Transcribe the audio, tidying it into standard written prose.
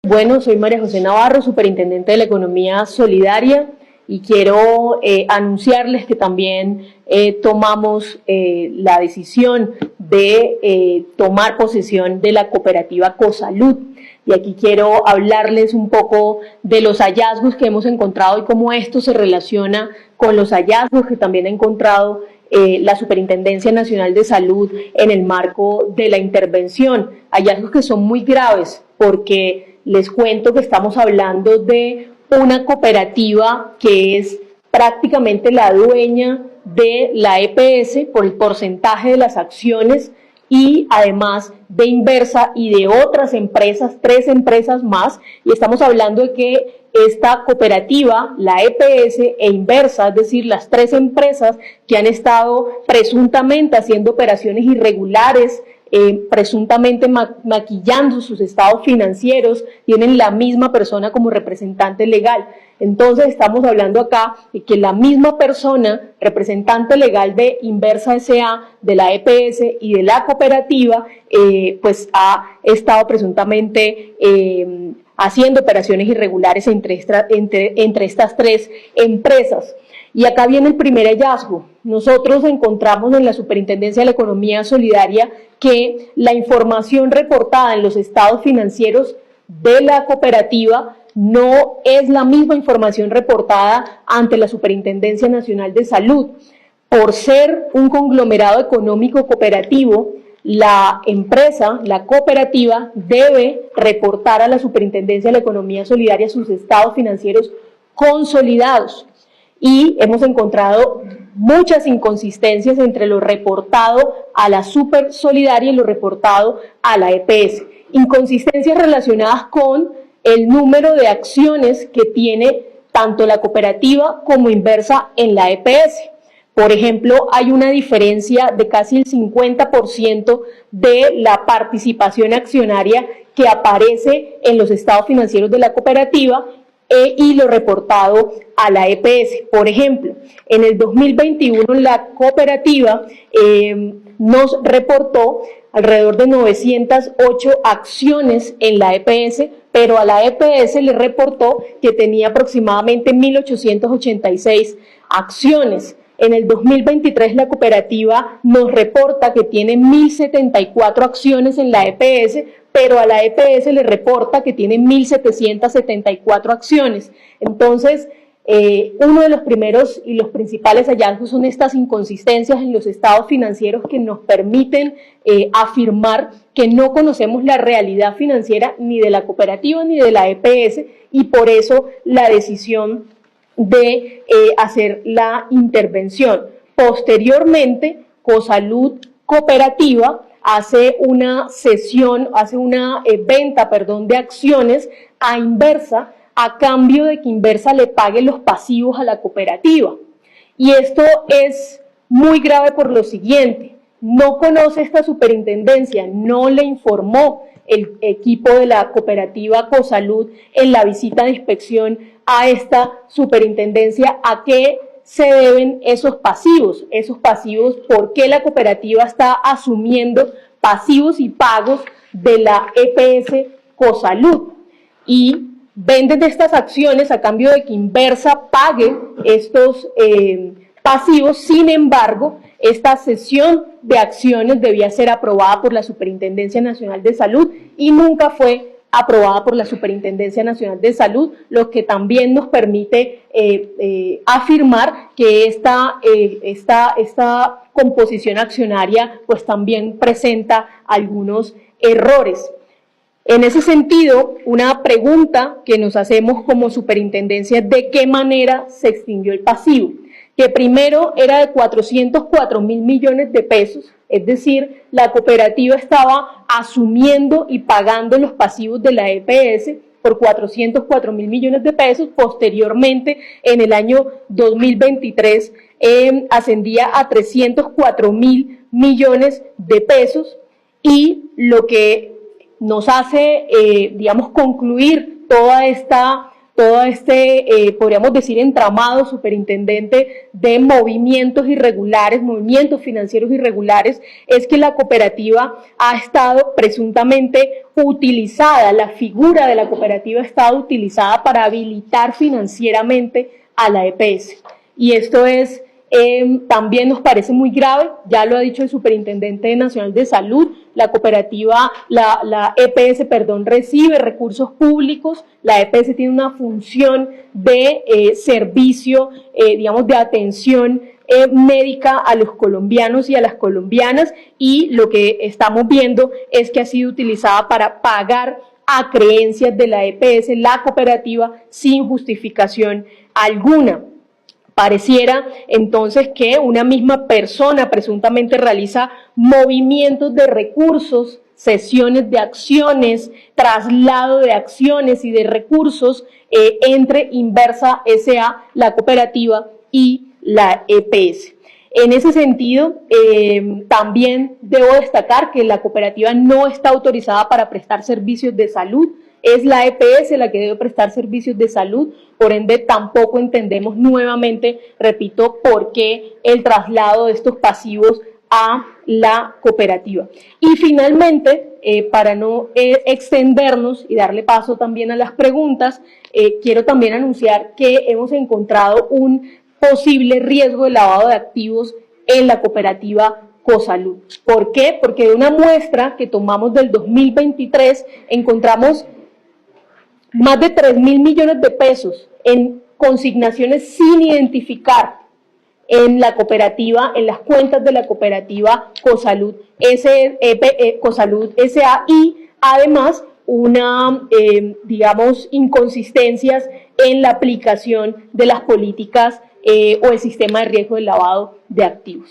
Bueno, soy María José Navarro, superintendente de la Economía Solidaria, y quiero anunciarles que también tomamos la decisión de tomar posesión de la cooperativa Cosalud. Y aquí quiero hablarles un poco de los hallazgos que hemos encontrado y cómo esto se relaciona con los hallazgos que también ha encontrado la Superintendencia Nacional de Salud en el marco de la intervención. Hallazgos que son muy graves porque les cuento que estamos hablando de una cooperativa que es prácticamente la dueña de la EPS por el porcentaje de las acciones y además de Inversa y de otras empresas, 3 empresas más, y estamos hablando de que esta cooperativa, la EPS e Inversa, es decir, las 3 empresas que han estado presuntamente haciendo operaciones irregulares, presuntamente maquillando sus estados financieros, tienen la misma persona como representante legal. Entonces estamos hablando acá de que la misma persona, representante legal de Inversa S.A., de la EPS y de la cooperativa, pues ha estado presuntamente haciendo operaciones irregulares entre estas 3 empresas. Y acá viene el primer hallazgo. Nosotros encontramos en la Superintendencia de la Economía Solidaria que la información reportada en los estados financieros de la cooperativa no es la misma información reportada ante la Superintendencia Nacional de Salud. Por ser un conglomerado económico cooperativo, la empresa, la cooperativa, debe reportar a la Superintendencia de la Economía Solidaria sus estados financieros consolidados. Y hemos encontrado muchas inconsistencias entre lo reportado a la Super Solidaria y lo reportado a la EPS. Inconsistencias relacionadas con el número de acciones que tiene tanto la cooperativa como Inversa en la EPS. Por ejemplo, hay una diferencia de casi el 50% de la participación accionaria que aparece en los estados financieros de la cooperativa y lo reportado a la EPS. Por ejemplo, en el 2021 la cooperativa nos reportó alrededor de 908 acciones en la EPS, pero a la EPS le reportó que tenía aproximadamente 1.886 acciones. En el 2023 la cooperativa nos reporta que tiene 1.074 acciones en la EPS, pero a la EPS le reporta que tiene 1.774 acciones. Entonces, uno de los primeros y los principales hallazgos son estas inconsistencias en los estados financieros que nos permiten afirmar que no conocemos la realidad financiera ni de la cooperativa ni de la EPS, y por eso la decisión de hacer la intervención. Posteriormente, Cosalud Cooperativa hace una venta de acciones a Inversa a cambio de que Inversa le pague los pasivos a la cooperativa. Y esto es muy grave por lo siguiente: no conoce esta superintendencia, no le informó el equipo de la cooperativa Cosalud en la visita de inspección a esta superintendencia a qué se deben esos pasivos, por qué la cooperativa está asumiendo pasivos y pagos de la EPS Cosalud, y venden estas acciones a cambio de que Inversa pague estos pasivos. Sin embargo, esta cesión de acciones debía ser aprobada por la Superintendencia Nacional de Salud y nunca fue aprobada por la Superintendencia Nacional de Salud, lo que también nos permite afirmar que esta composición accionaria pues también presenta algunos errores. En ese sentido, una pregunta que nos hacemos como superintendencia es de qué manera se extinguió el pasivo, que primero era de 404.000 millones de pesos, es decir, la cooperativa estaba asumiendo y pagando los pasivos de la EPS por 404.000 millones de pesos. Posteriormente, en el año 2023, ascendía a 304.000 millones de pesos, y lo que nos hace, concluir toda esta todo este, podríamos decir, entramado superintendente de movimientos irregulares, movimientos financieros irregulares, es que la cooperativa ha estado presuntamente utilizada, la figura de la cooperativa ha estado utilizada para habilitar financieramente a la EPS. Y esto es, también nos parece muy grave, ya lo ha dicho el Superintendente Nacional de Salud, la cooperativa, la EPS, perdón, recibe recursos públicos, la EPS tiene una función de servicio, digamos, de atención médica a los colombianos y a las colombianas, y lo que estamos viendo es que ha sido utilizada para pagar a creencias de la EPS, la cooperativa, sin justificación alguna. Pareciera entonces que una misma persona presuntamente realiza movimientos de recursos, cesiones de acciones, traslado de acciones y de recursos entre Inversa S.A., la cooperativa, y la EPS. En ese sentido, también debo destacar que la cooperativa no está autorizada para prestar servicios de salud. Es la EPS la que debe prestar servicios de salud, por ende tampoco entendemos nuevamente, repito, por qué el traslado de estos pasivos a la cooperativa. Y finalmente, para no extendernos y darle paso también a las preguntas, quiero también anunciar que hemos encontrado un posible riesgo de lavado de activos en la cooperativa Cosalud. ¿Por qué? Porque de una muestra que tomamos del 2023 encontramos más de 3.000 millones de pesos en consignaciones sin identificar en la cooperativa, en las cuentas de la cooperativa Cosalud, Cosalud S.A. y además digamos, inconsistencias en la aplicación de las políticas o el sistema de riesgo de lavado de activos.